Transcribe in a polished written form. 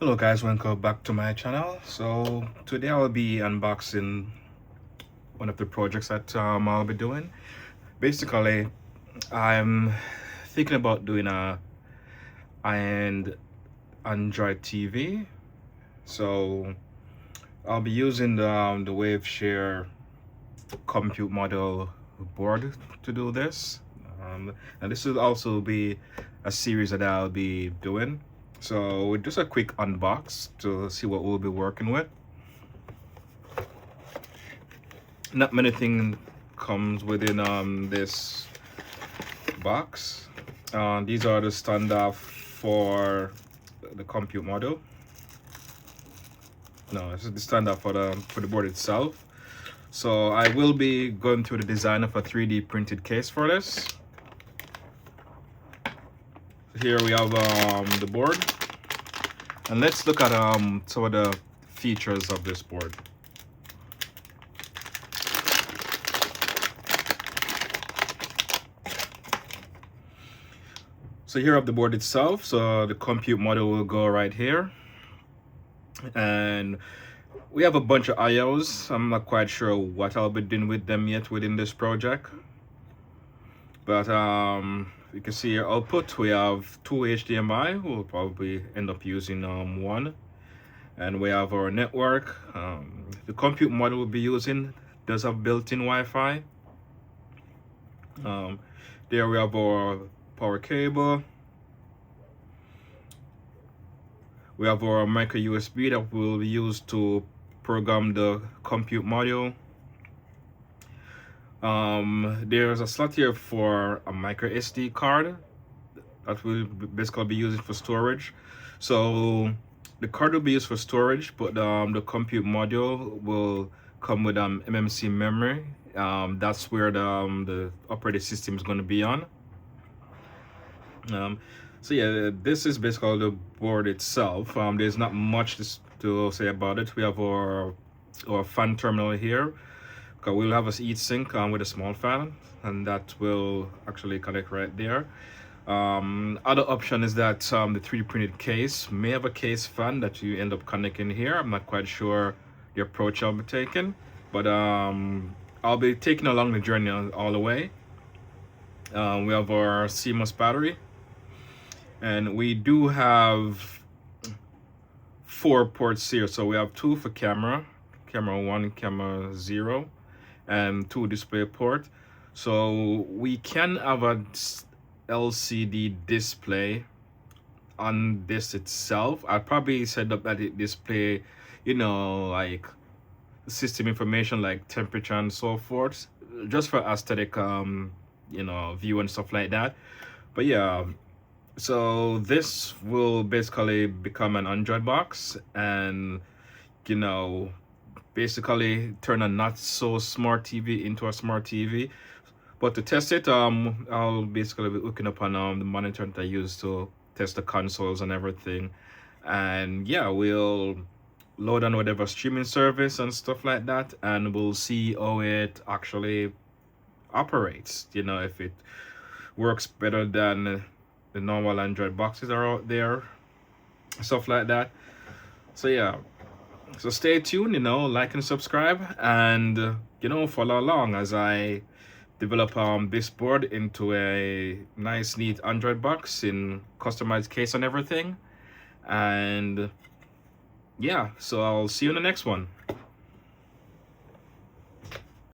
Hello guys, welcome back to my channel. So today I'll be unboxing one of the projects that I'll be doing. Basically, I'm thinking about doing a high-end Android TV. So I'll be using the Waveshare compute model board to do this. And this will also be a series that I'll be doing. So just a quick unbox to see what we'll be working with. Not many things comes within this box. These are the standard for the compute model. No, this is the standard for the board itself. So I will be going through the design of a 3D printed case for this. Here we have the board, and let's look at some of the features of this board. So here of the board itself, so the compute model will go right here, and we have a bunch of IOs. I'm not quite sure what I'll be doing with them yet within this project, but you can see your output. We have two HDMI. We'll probably end up using one, and we have our network. The compute model we'll be using does have built-in Wi-Fi. There we have our power cable. We have our micro USB that will be used to program the compute module. There's a slot here for a micro SD card that will basically be used for storage. So the card will be used for storage, but the compute module will come with MMC memory. That's where the operating system is going to be on. So yeah, this is basically the board itself. There's not much to say about it. We have our fan terminal here. We'll have a heat sink with a small fan, and that will actually connect right there. Other option is that the 3D printed case may have a case fan that you end up connecting here. I'm not quite sure the approach I'll be taking, but I'll be taking along the journey all the way. We have our CMOS battery, and we do have 4 ports here. So we have 2 for camera 1, camera 0, and 2 display port. So we can have a LCD display on this itself. I'll probably set up that it display, you know, like system information like temperature and so forth, just for aesthetic you know, view and stuff like that. But yeah, so this will basically become an Android box, and you know, basically turn a not so smart TV into a smart TV. But to test it, I'll basically be looking up on the monitor that I use to test the consoles and everything. And yeah, we'll load on whatever streaming service and stuff like that, and we'll see how it actually operates. You know, if it works better than the normal Android boxes are out there, stuff like that. So yeah, so stay tuned, you know, like and subscribe, and you know, follow along as I develop this board into a nice neat Android box in customized case and everything. And yeah, so I'll see you in the next one.